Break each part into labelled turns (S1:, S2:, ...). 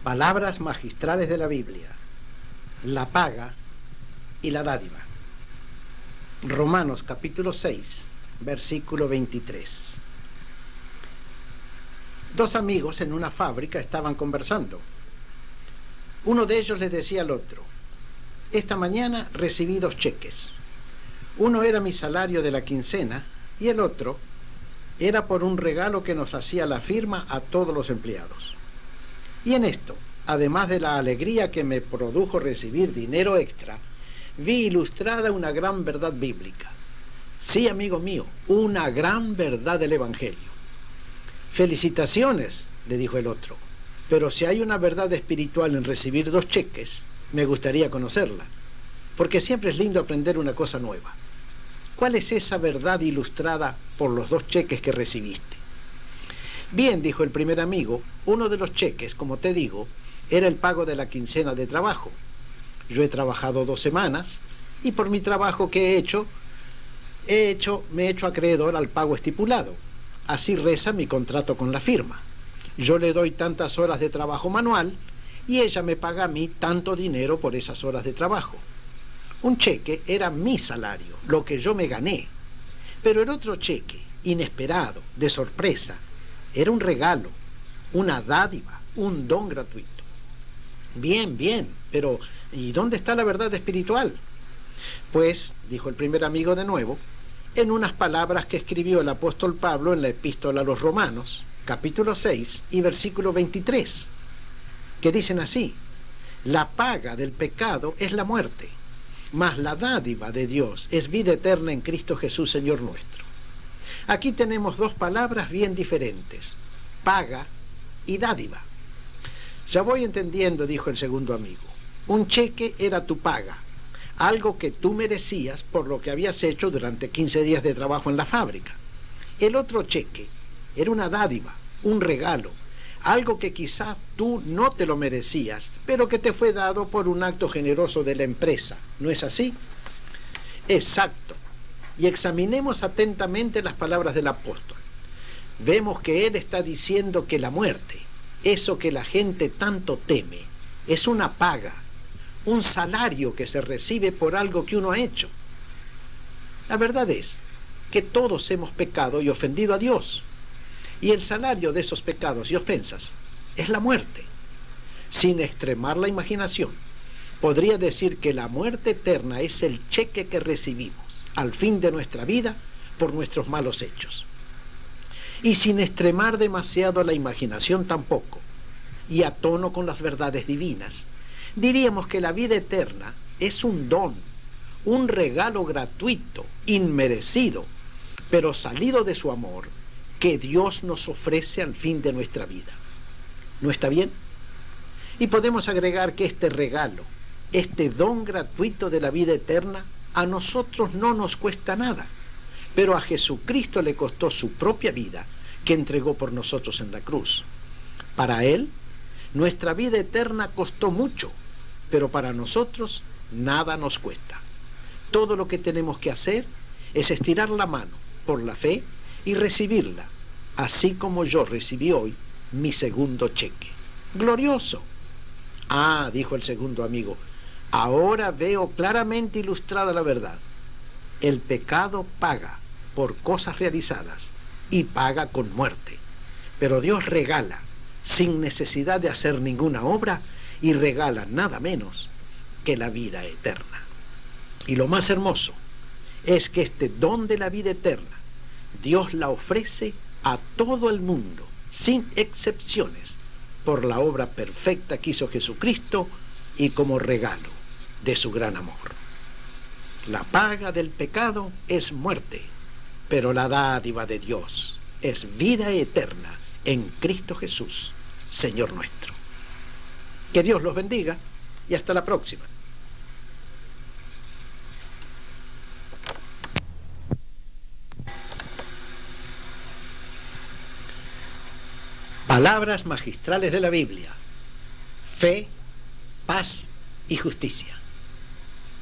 S1: Palabras magistrales de la Biblia: la paga y la dádiva. Romanos capítulo 6, versículo 23. Dos amigos en una fábrica estaban conversando. Uno de ellos le decía al otro: esta mañana recibí 2 cheques. Uno era mi salario de la quincena y el otro era por un regalo que nos hacía la firma a todos los empleados. Y en esto, además de la alegría que me produjo recibir dinero extra, vi ilustrada una gran verdad bíblica. Sí, amigo mío, una gran verdad del Evangelio. Felicitaciones, le dijo el otro, pero si hay una verdad espiritual en recibir 2 cheques, me gustaría conocerla, porque siempre es lindo aprender una cosa nueva. ¿Cuál es esa verdad ilustrada por los 2 cheques que recibiste? Bien, dijo el primer amigo, uno de los cheques, como te digo, era el pago de la quincena de trabajo. Yo he trabajado 2 semanas y por mi trabajo que me he hecho acreedor al pago estipulado. Así reza mi contrato con la firma. Yo le doy tantas horas de trabajo manual y ella me paga a mí tanto dinero por esas horas de trabajo. Un cheque era mi salario, lo que yo me gané. Pero el otro cheque, inesperado, de sorpresa, era un regalo, una dádiva, un don gratuito. Bien, pero ¿y dónde está la verdad espiritual? Pues, dijo el primer amigo de nuevo, en unas palabras que escribió el apóstol Pablo en la epístola a los Romanos, capítulo 6 y versículo 23, que dicen así: la paga del pecado es la muerte, mas la dádiva de Dios es vida eterna en Cristo Jesús, Señor nuestro. Aquí tenemos 2 palabras bien diferentes: paga y dádiva. Ya voy entendiendo, dijo el segundo amigo. Un cheque era tu paga, algo que tú merecías por lo que habías hecho durante 15 días de trabajo en la fábrica. El otro cheque era una dádiva, un regalo, algo que quizás tú no te lo merecías, pero que te fue dado por un acto generoso de la empresa. ¿No es así? Exacto. Y examinemos atentamente las palabras del apóstol. Vemos que él está diciendo que la muerte, eso que la gente tanto teme, es una paga, un salario que se recibe por algo que uno ha hecho. La verdad es que todos hemos pecado y ofendido a Dios, y el salario de esos pecados y ofensas es la muerte. Sin extremar la imaginación, podría decir que la muerte eterna es el cheque que recibimos al fin de nuestra vida por nuestros malos hechos. Y sin extremar demasiado la imaginación tampoco, y a tono con las verdades divinas, diríamos que la vida eterna es un don, un regalo gratuito, inmerecido, pero salido de su amor, que Dios nos ofrece al fin de nuestra vida. ¿No está bien? Y podemos agregar que este regalo, este don gratuito de la vida eterna, a nosotros no nos cuesta nada, pero a Jesucristo le costó su propia vida, que entregó por nosotros en la cruz. Para Él, nuestra vida eterna costó mucho, pero para nosotros nada nos cuesta. Todo lo que tenemos que hacer es estirar la mano por la fe y recibirla, así como yo recibí hoy mi segundo cheque. ¡Glorioso! Ah, dijo el segundo amigo, ahora veo claramente ilustrada la verdad. El pecado paga por cosas realizadas y paga con muerte, pero Dios regala sin necesidad de hacer ninguna obra y regala nada menos que la vida eterna. Y lo más hermoso es que este don de la vida eterna Dios la ofrece a todo el mundo, sin excepciones, por la obra perfecta que hizo Jesucristo y como regalo de su gran amor. La paga del pecado es muerte, pero la dádiva de Dios es vida eterna en Cristo Jesús, Señor nuestro. Que Dios los bendiga y hasta la próxima. Palabras magistrales de la Biblia: fe, paz y justicia.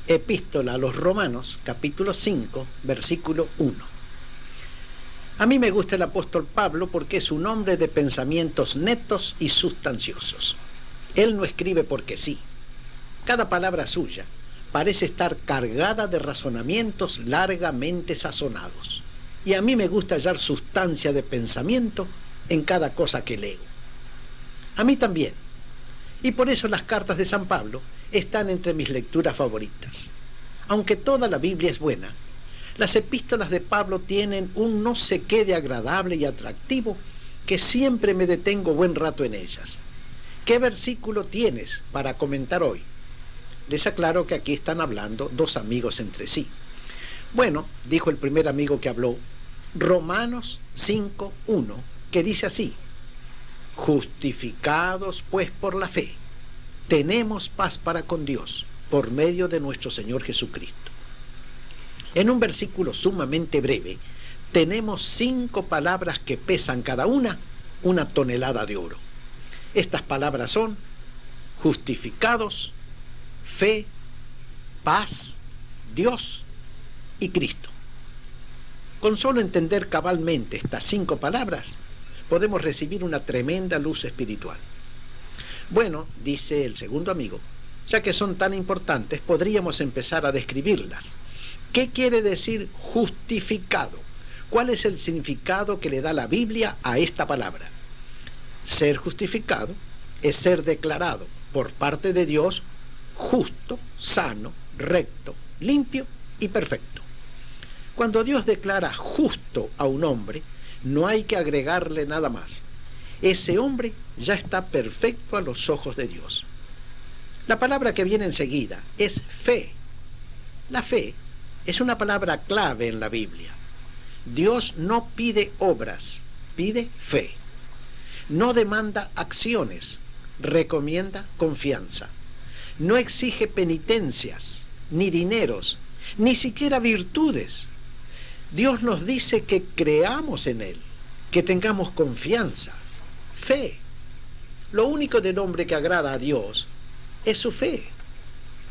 S1: Epístola a los Romanos, capítulo 5, versículo 1. A mí me gusta el apóstol Pablo porque es un hombre de pensamientos netos y sustanciosos. Él no escribe porque sí. Cada palabra suya parece estar cargada de razonamientos largamente sazonados. Y a mí me gusta hallar sustancia de pensamiento en cada cosa que leo. A mí también. Y por eso las cartas de San Pablo están entre mis lecturas favoritas. Aunque toda la Biblia es buena, las epístolas de Pablo tienen un no sé qué de agradable y atractivo que siempre me detengo buen rato en ellas. ¿Qué versículo tienes para comentar hoy? Les aclaro que aquí están hablando dos amigos entre sí. Bueno, dijo el primer amigo que habló, Romanos 5:1, que dice así: justificados pues por la fe, tenemos paz para con Dios por medio de nuestro Señor Jesucristo. En un versículo sumamente breve, tenemos 5 palabras que pesan cada una tonelada de oro. Estas palabras son justificados, fe, paz, Dios y Cristo. Con solo entender cabalmente estas 5 palabras, podemos recibir una tremenda luz espiritual. Bueno, dice el segundo amigo, ya que son tan importantes, podríamos empezar a describirlas. ¿Qué quiere decir justificado? ¿Cuál es el significado que le da la Biblia a esta palabra? Ser justificado es ser declarado por parte de Dios justo, sano, recto, limpio y perfecto. Cuando Dios declara justo a un hombre, no hay que agregarle nada más. Ese hombre ya está perfecto a los ojos de Dios. La palabra que viene enseguida es fe. La fe es una palabra clave en la Biblia. Dios no pide obras, pide fe. No demanda acciones, recomienda confianza. No exige penitencias, ni dineros, ni siquiera virtudes. Dios nos dice que creamos en Él, que tengamos confianza, fe. Lo único del hombre que agrada a Dios es su fe.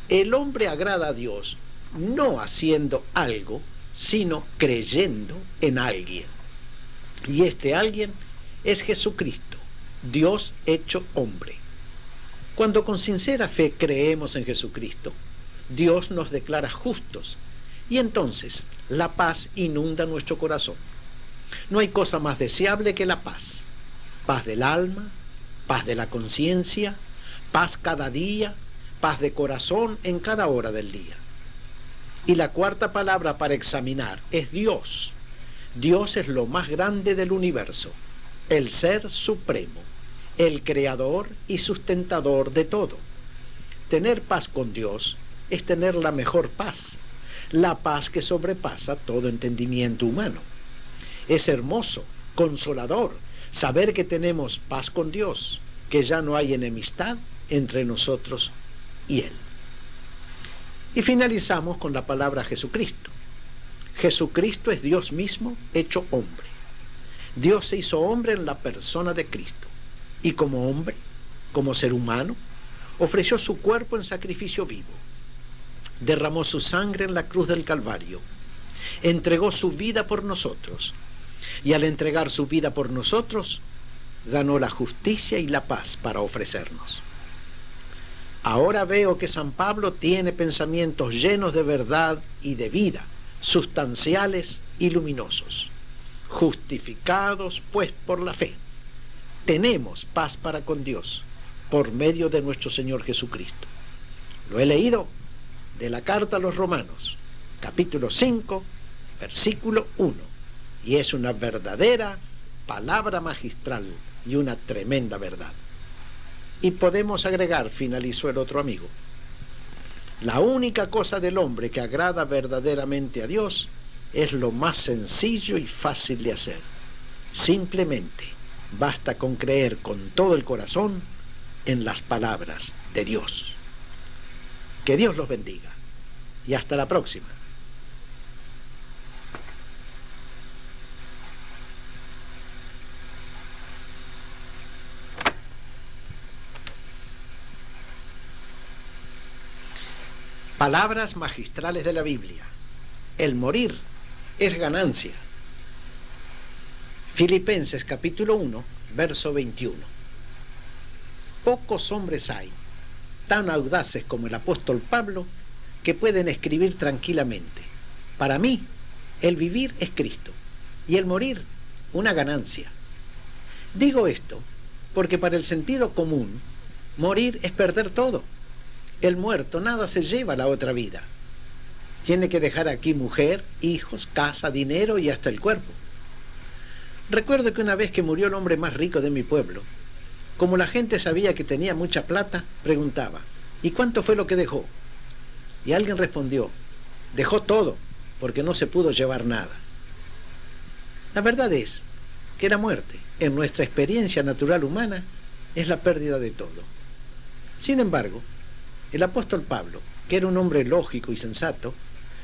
S1: El hombre agrada a Dios no haciendo algo, sino creyendo en alguien. Y este alguien es Jesucristo, Dios hecho hombre. Cuando con sincera fe creemos en Jesucristo, Dios nos declara justos, y entonces la paz inunda nuestro corazón. No hay cosa más deseable que la paz. Paz del alma, paz de la conciencia, paz cada día, paz de corazón en cada hora del día. Y la cuarta palabra para examinar es Dios. Dios es lo más grande del universo, el ser supremo, el creador y sustentador de todo. Tener paz con Dios es tener la mejor paz, la paz que sobrepasa todo entendimiento humano. Es hermoso, consolador, saber que tenemos paz con Dios, que ya no hay enemistad entre nosotros y Él. Y finalizamos con la palabra Jesucristo. Jesucristo es Dios mismo hecho hombre. Dios se hizo hombre en la persona de Cristo. Y como hombre, como ser humano, ofreció su cuerpo en sacrificio vivo. Derramó su sangre en la cruz del Calvario. Entregó su vida por nosotros. Y al entregar su vida por nosotros, ganó la justicia y la paz para ofrecernos. Ahora veo que San Pablo tiene pensamientos llenos de verdad y de vida, sustanciales y luminosos. Justificados pues por la fe, tenemos paz para con Dios por medio de nuestro Señor Jesucristo. Lo he leído de la carta a los Romanos, capítulo 5, versículo 1, y es una verdadera palabra magistral y una tremenda verdad. Y podemos agregar, finalizó el otro amigo, la única cosa del hombre que agrada verdaderamente a Dios es lo más sencillo y fácil de hacer. Simplemente basta con creer con todo el corazón en las palabras de Dios. Que Dios los bendiga y hasta la próxima. Palabras magistrales de la Biblia. El morir es ganancia. Filipenses capítulo 1, verso 21. Pocos hombres hay tan audaces como el apóstol Pablo que pueden escribir tranquilamente: para mí, el vivir es Cristo y el morir una ganancia. Digo esto porque para el sentido común, morir es perder todo. El muerto nada se lleva a la otra vida. Tiene que dejar aquí mujer, hijos, casa, dinero y hasta el cuerpo. Recuerdo que una vez que murió el hombre más rico de mi pueblo, como la gente sabía que tenía mucha plata, preguntaba: ¿y cuánto fue lo que dejó? Y alguien respondió: dejó todo, porque no se pudo llevar nada. La verdad es que la muerte, en nuestra experiencia natural humana, es la pérdida de todo. Sin embargo, el apóstol Pablo, que era un hombre lógico y sensato,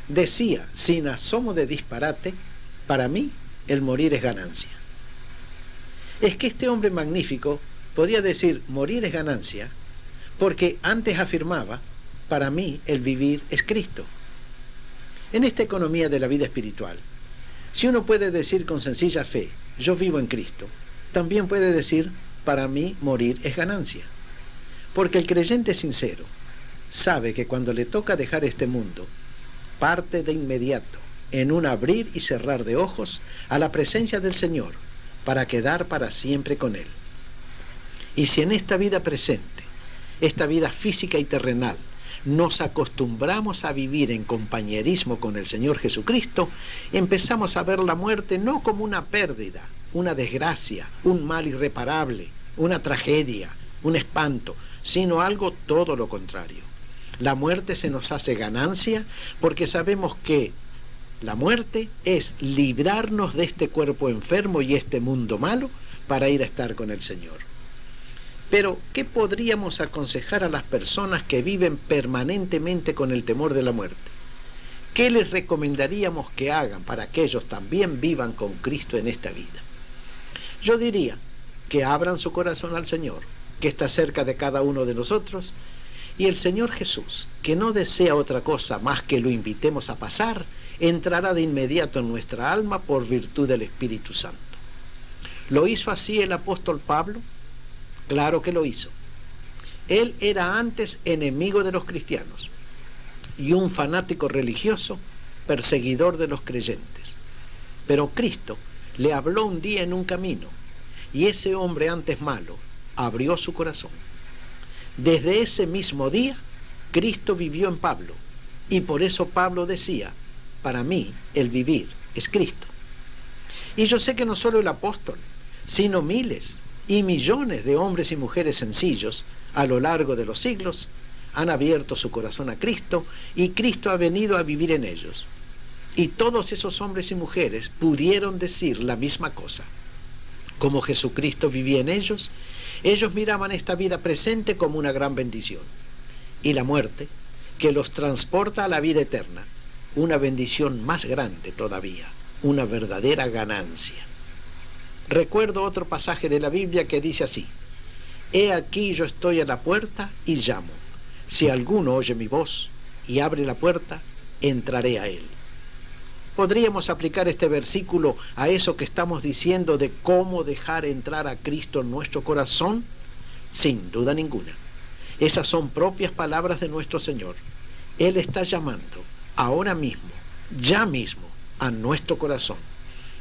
S1: decía sin asomo de disparate: para mí el morir es ganancia. Es que este hombre magnífico podía decir morir es ganancia porque antes afirmaba: para mí el vivir es Cristo. En esta economía de la vida espiritual, si uno puede decir con sencilla fe yo vivo en Cristo, también puede decir: para mí morir es ganancia. Porque el creyente sincero sabe que cuando le toca dejar este mundo, parte de inmediato, en un abrir y cerrar de ojos, a la presencia del Señor, para quedar para siempre con Él. Y si en esta vida presente, esta vida física y terrenal, nos acostumbramos a vivir en compañerismo con el Señor Jesucristo, empezamos a ver la muerte no como una pérdida, una desgracia, un mal irreparable, una tragedia, un espanto, sino algo todo lo contrario. La muerte se nos hace ganancia porque sabemos que la muerte es librarnos de este cuerpo enfermo y este mundo malo para ir a estar con el Señor. Pero, ¿qué podríamos aconsejar a las personas que viven permanentemente con el temor de la muerte? ¿Qué les recomendaríamos que hagan para que ellos también vivan con Cristo en esta vida? Yo diría que abran su corazón al Señor, que está cerca de cada uno de nosotros, y el Señor Jesús, que no desea otra cosa más que lo invitemos a pasar, entrará de inmediato en nuestra alma por virtud del Espíritu Santo. ¿Lo hizo así el apóstol Pablo? Claro que lo hizo. Él era antes enemigo de los cristianos y un fanático religioso, perseguidor de los creyentes. Pero Cristo le habló un día en un camino y ese hombre antes malo abrió su corazón. Desde ese mismo día, Cristo vivió en Pablo y por eso Pablo decía: para mí el vivir es Cristo. Y yo sé que no solo el apóstol, sino miles y millones de hombres y mujeres sencillos a lo largo de los siglos han abierto su corazón a Cristo y Cristo ha venido a vivir en ellos. Y todos esos hombres y mujeres pudieron decir la misma cosa. Como Jesucristo vivía en ellos, ellos miraban esta vida presente como una gran bendición. Y la muerte, que los transporta a la vida eterna, una bendición más grande todavía, una verdadera ganancia. Recuerdo otro pasaje de la Biblia que dice así: he aquí yo estoy a la puerta y llamo. Si alguno oye mi voz y abre la puerta, entraré a él. ¿Podríamos aplicar este versículo a eso que estamos diciendo de cómo dejar entrar a Cristo en nuestro corazón? Sin duda ninguna. Esas son propias palabras de nuestro Señor. Él está llamando ahora mismo, ya mismo, a nuestro corazón.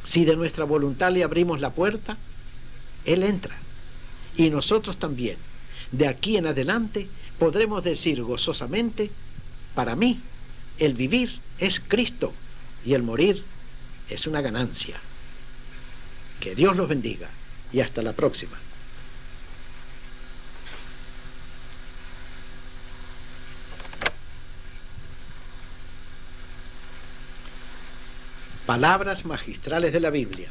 S1: Si de nuestra voluntad le abrimos la puerta, Él entra. Y nosotros también, de aquí en adelante, podremos decir gozosamente: para mí, el vivir es Cristo y el morir es una ganancia. Que Dios los bendiga y hasta la próxima. Palabras magistrales de la Biblia.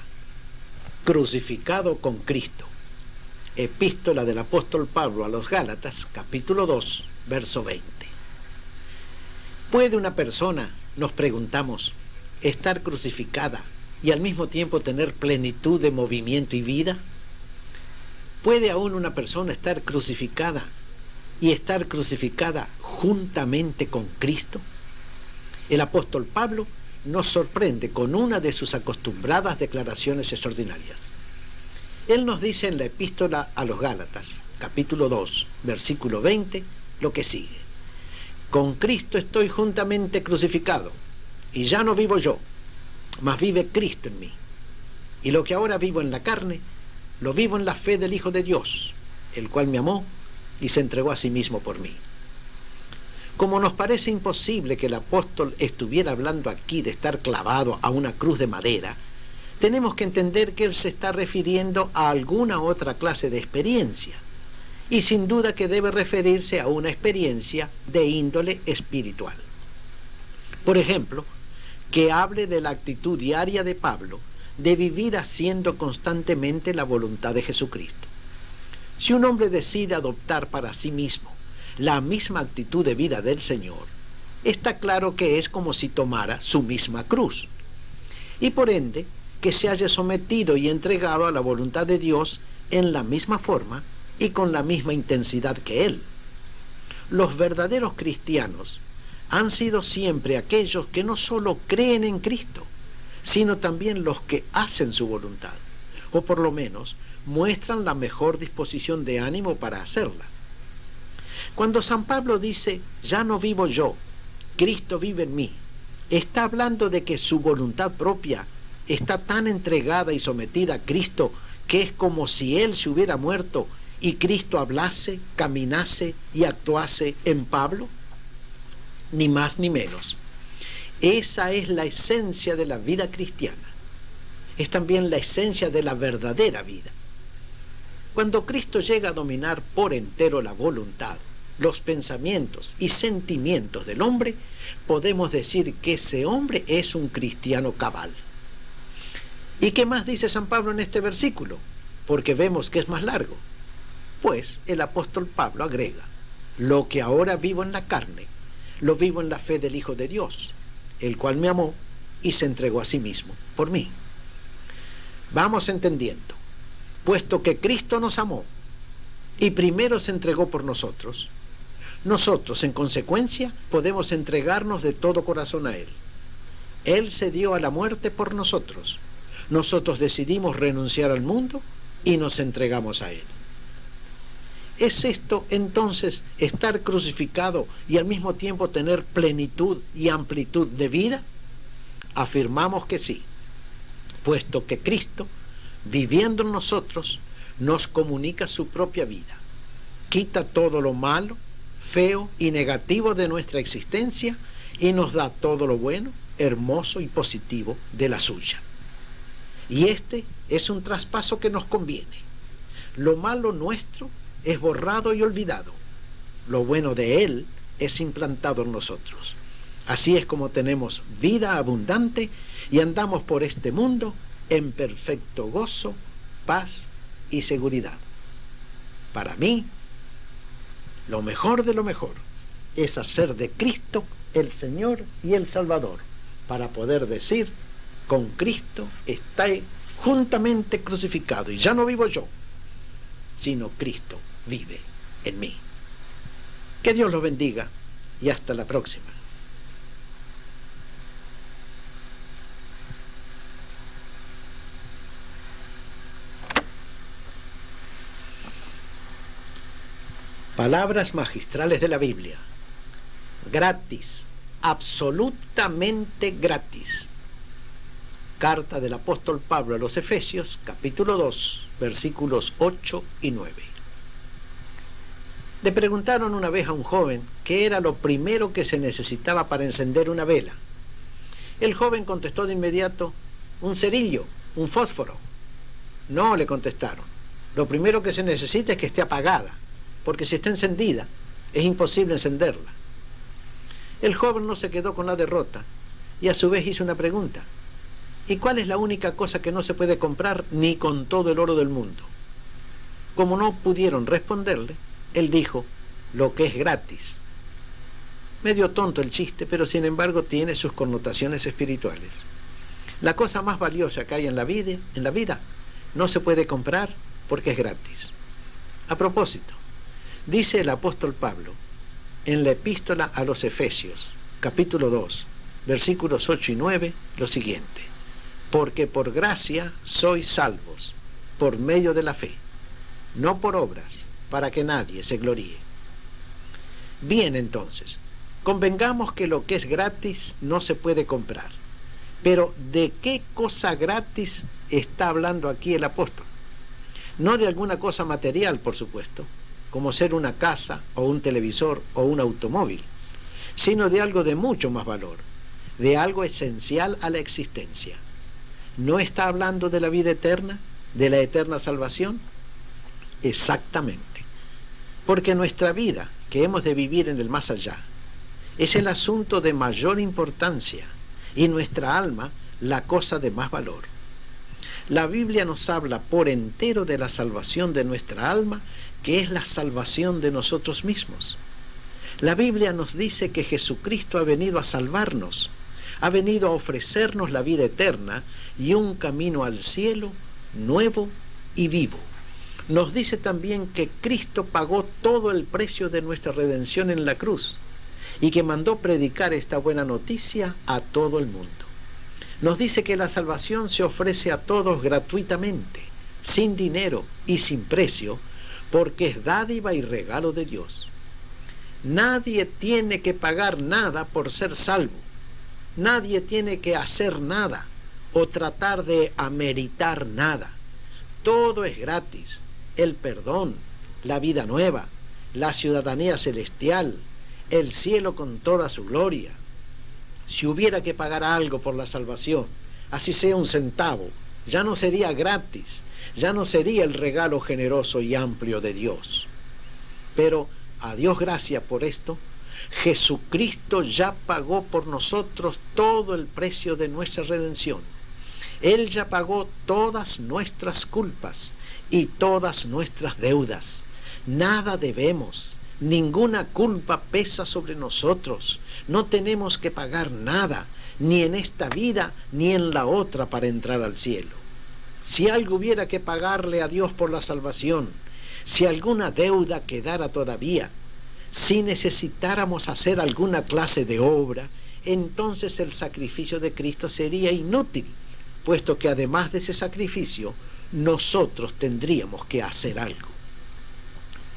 S1: Crucificado con Cristo. Epístola del apóstol Pablo a los Gálatas, capítulo 2, verso 20. ¿Puede una persona, nos preguntamos, estar crucificada y al mismo tiempo tener plenitud de movimiento y vida? ¿Puede aún una persona estar crucificada y estar crucificada juntamente con Cristo? El apóstol Pablo nos sorprende con una de sus acostumbradas declaraciones extraordinarias. Él nos dice en la epístola a los Gálatas, capítulo 2, versículo 20, lo que sigue. Con Cristo estoy juntamente crucificado, y ya no vivo yo, mas vive Cristo en mí. Y lo que ahora vivo en la carne, lo vivo en la fe del Hijo de Dios, el cual me amó y se entregó a sí mismo por mí. Como nos parece imposible que el apóstol estuviera hablando aquí de estar clavado a una cruz de madera, tenemos que entender que él se está refiriendo a alguna otra clase de experiencia, y sin duda que debe referirse a una experiencia de índole espiritual. Por ejemplo, que hable de la actitud diaria de Pablo de vivir haciendo constantemente la voluntad de Jesucristo. Si un hombre decide adoptar para sí mismo la misma actitud de vida del Señor, está claro que es como si tomara su misma cruz, y por ende que se haya sometido y entregado a la voluntad de Dios en la misma forma y con la misma intensidad que Él. Los verdaderos cristianos han sido siempre aquellos que no solo creen en Cristo, sino también los que hacen su voluntad, o por lo menos muestran la mejor disposición de ánimo para hacerla. Cuando San Pablo dice, ya no vivo yo, Cristo vive en mí, está hablando de que su voluntad propia está tan entregada y sometida a Cristo que es como si Él se hubiera muerto y Cristo hablase, caminase y actuase en Pablo. Ni más ni menos. Esa es la esencia de la vida cristiana. Es también la esencia de la verdadera vida. Cuando Cristo llega a dominar por entero la voluntad, los pensamientos y sentimientos del hombre, podemos decir que ese hombre es un cristiano cabal. ¿Y qué más dice San Pablo en este versículo? Porque vemos que es más largo. Pues el apóstol Pablo agrega, lo que ahora vivo en la carne, lo vivo en la fe del Hijo de Dios, el cual me amó y se entregó a sí mismo por mí. Vamos entendiendo, puesto que Cristo nos amó y primero se entregó por nosotros, nosotros en consecuencia podemos entregarnos de todo corazón a Él. Él se dio a la muerte por nosotros. Nosotros decidimos renunciar al mundo y nos entregamos a Él. ¿Es esto entonces estar crucificado y al mismo tiempo tener plenitud y amplitud de vida? Afirmamos que sí, puesto que Cristo, viviendo en nosotros, nos comunica su propia vida. Quita todo lo malo, feo y negativo de nuestra existencia y nos da todo lo bueno, hermoso y positivo de la suya. Y este es un traspaso que nos conviene. Lo malo nuestro es borrado y olvidado. Lo bueno de Él es implantado en nosotros. Así es como tenemos vida abundante y andamos por este mundo en perfecto gozo, paz y seguridad. Para mí, lo mejor de lo mejor es hacer de Cristo el Señor y el Salvador, para poder decir, con Cristo estoy juntamente crucificado y ya no vivo yo, sino Cristo vive en mí. Que Dios los bendiga y hasta la próxima. Palabras magistrales de la Biblia. Gratis, absolutamente gratis. Carta del apóstol Pablo a los Efesios, capítulo 2, versículos 8 y 9. Le preguntaron una vez a un joven qué era lo primero que se necesitaba para encender una vela. El joven contestó de inmediato, un cerillo, un fósforo. No, le contestaron. Lo primero que se necesita es que esté apagada, porque si está encendida, es imposible encenderla. El joven no se quedó con la derrota y a su vez hizo una pregunta. ¿Y cuál es la única cosa que no se puede comprar ni con todo el oro del mundo? Como no pudieron responderle, él dijo, lo que es gratis. Medio tonto el chiste, pero sin embargo tiene sus connotaciones espirituales. La cosa más valiosa que hay en la vida no se puede comprar porque es gratis. A propósito, dice el apóstol Pablo en la epístola a los Efesios, capítulo 2, versículos 8 y 9, lo siguiente: porque por gracia sois salvos, por medio de la fe, no por obras, para que nadie se gloríe. Bien, entonces, convengamos que lo que es gratis no se puede comprar. Pero ¿de qué cosa gratis está hablando aquí el apóstol? No de alguna cosa material, por supuesto, como ser una casa o un televisor o un automóvil, sino de algo de mucho más valor, de algo esencial a la existencia. ¿No está hablando de la vida eterna, de la eterna salvación? Exactamente, porque nuestra vida, que hemos de vivir en el más allá, es el asunto de mayor importancia y nuestra alma la cosa de más valor. La Biblia nos habla por entero de la salvación de nuestra alma, que es la salvación de nosotros mismos. La Biblia nos dice que Jesucristo ha venido a salvarnos, ha venido a ofrecernos la vida eterna y un camino al cielo nuevo y vivo. Nos dice también que Cristo pagó todo el precio de nuestra redención en la cruz y que mandó predicar esta buena noticia a todo el mundo. Nos dice que la salvación se ofrece a todos gratuitamente, sin dinero y sin precio, porque es dádiva y regalo de Dios. Nadie tiene que pagar nada por ser salvo. Nadie tiene que hacer nada o tratar de ameritar nada. Todo es gratis. El perdón, la vida nueva, la ciudadanía celestial, el cielo con toda su gloria. Si hubiera que pagar algo por la salvación, así sea un centavo, ya no sería gratis, ya no sería el regalo generoso y amplio de Dios. Pero a Dios gracias por esto, Jesucristo ya pagó por nosotros todo el precio de nuestra redención. Él ya pagó todas nuestras culpas y todas nuestras deudas. Nada debemos, ninguna culpa pesa sobre nosotros. No tenemos que pagar nada, ni en esta vida ni en la otra, para entrar al cielo. Si algo hubiera que pagarle a Dios por la salvación, si alguna deuda quedara todavía, si necesitáramos hacer alguna clase de obra, entonces el sacrificio de Cristo sería inútil, puesto que además de ese sacrificio, nosotros tendríamos que hacer algo.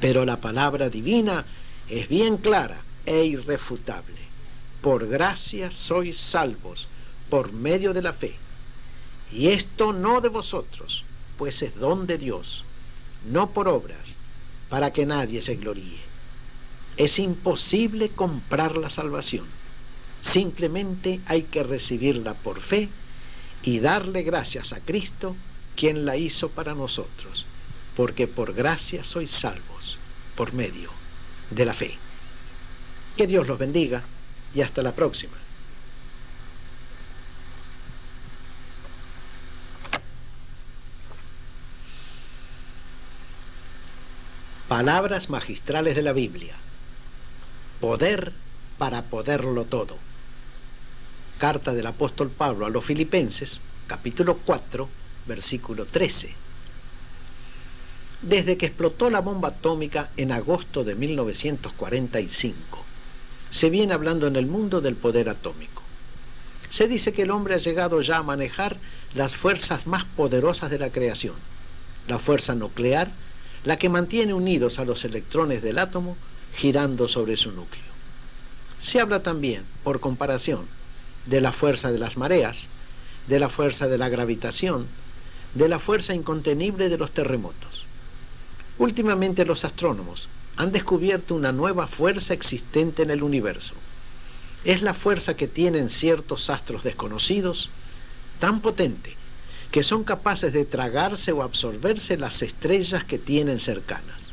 S1: Pero la palabra divina es bien clara e irrefutable. Por gracia sois salvos, por medio de la fe. Y esto no de vosotros, pues es don de Dios, no por obras, para que nadie se gloríe. Es imposible comprar la salvación. Simplemente hay que recibirla por fe y darle gracias a Cristo, quien la hizo para nosotros, porque por gracia sois salvos, por medio de la fe. Que Dios los bendiga y hasta la próxima. Palabras magistrales de la Biblia. Poder para poderlo todo. Carta del apóstol Pablo a los Filipenses, capítulo 4, versículo 13. Desde que explotó la bomba atómica en agosto de 1945, se viene hablando en el mundo del poder atómico. Se dice que el hombre ha llegado ya a manejar las fuerzas más poderosas de la creación, la fuerza nuclear, la que mantiene unidos a los electrones del átomo girando sobre su núcleo. Se habla también, por comparación, de la fuerza de las mareas, de la fuerza de la gravitación, de la fuerza incontenible de los terremotos. Últimamente los astrónomos han descubierto una nueva fuerza existente en el universo. Es la fuerza que tienen ciertos astros desconocidos, tan potente que son capaces de tragarse o absorberse las estrellas que tienen cercanas.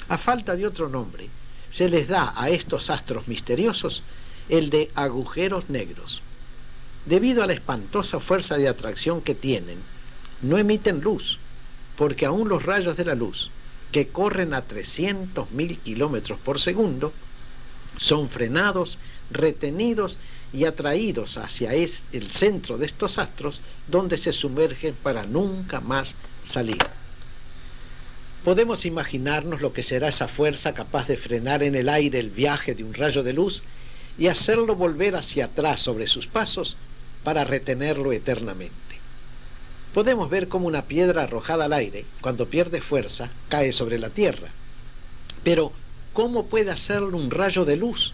S1: A falta de otro nombre, se les da a estos astros misteriosos el de agujeros negros. Debido a la espantosa fuerza de atracción que tienen, no emiten luz, porque aún los rayos de la luz, que corren a 300.000 kilómetros por segundo, son frenados, retenidos y atraídos hacia el centro de estos astros, donde se sumergen para nunca más salir. Podemos imaginarnos lo que será esa fuerza capaz de frenar en el aire el viaje de un rayo de luz y hacerlo volver hacia atrás sobre sus pasos para retenerlo eternamente. Podemos ver cómo una piedra arrojada al aire, cuando pierde fuerza, cae sobre la tierra. Pero, ¿cómo puede hacerlo un rayo de luz?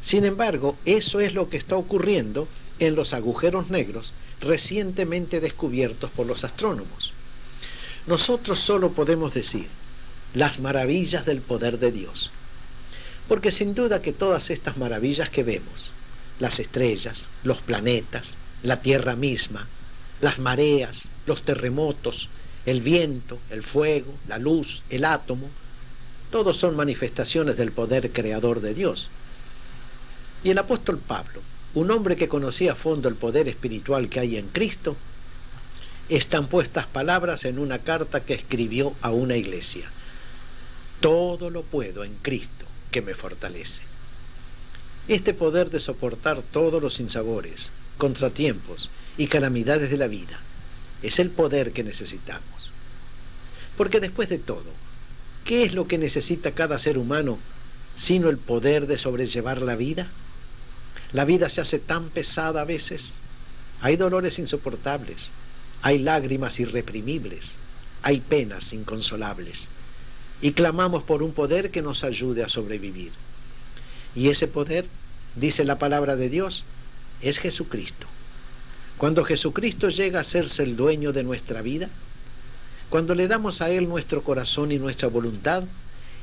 S1: Sin embargo, eso es lo que está ocurriendo en los agujeros negros recientemente descubiertos por los astrónomos. Nosotros solo podemos decir las maravillas del poder de Dios, porque sin duda que todas estas maravillas que vemos, las estrellas, los planetas, la Tierra misma, las mareas, los terremotos, el viento, el fuego, la luz, el átomo, todos son manifestaciones del poder creador de Dios. Y el apóstol Pablo, un hombre que conocía a fondo el poder espiritual que hay en Cristo, estampó estas palabras en una carta que escribió a una iglesia: todo lo puedo en Cristo que me fortalece. Este poder de soportar todos los sinsabores, contratiempos y calamidades de la vida es el poder que necesitamos. Porque después de todo, ¿qué es lo que necesita cada ser humano sino el poder de sobrellevar la vida? La vida se hace tan pesada a veces. Hay dolores insoportables, hay lágrimas irreprimibles, hay penas inconsolables. Y clamamos por un poder que nos ayude a sobrevivir. Y ese poder, dice la palabra de Dios, es Jesucristo. Cuando Jesucristo llega a hacerse el dueño de nuestra vida, cuando le damos a Él nuestro corazón y nuestra voluntad,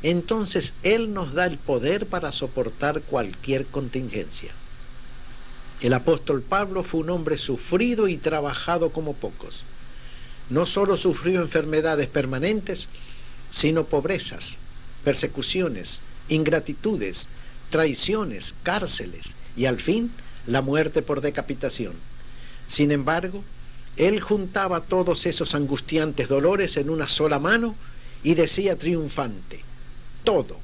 S1: entonces Él nos da el poder para soportar cualquier contingencia. El apóstol Pablo fue un hombre sufrido y trabajado como pocos. No solo sufrió enfermedades permanentes, sino pobrezas, persecuciones, ingratitudes, traiciones, cárceles y al fin la muerte por decapitación. Sin embargo, él juntaba todos esos angustiantes dolores en una sola mano y decía triunfante: todo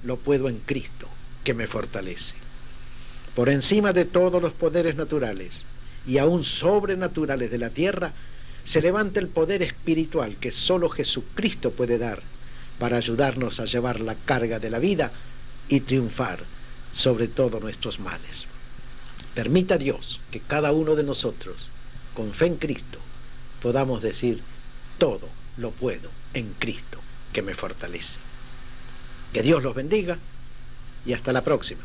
S1: lo puedo en Cristo que me fortalece. Por encima de todos los poderes naturales y aún sobrenaturales de la tierra, se levanta el poder espiritual que solo Jesucristo puede dar para ayudarnos a llevar la carga de la vida y triunfar sobre todos nuestros males. Permita Dios que cada uno de nosotros, con fe en Cristo, podamos decir: todo lo puedo en Cristo que me fortalece. Que Dios los bendiga y hasta la próxima.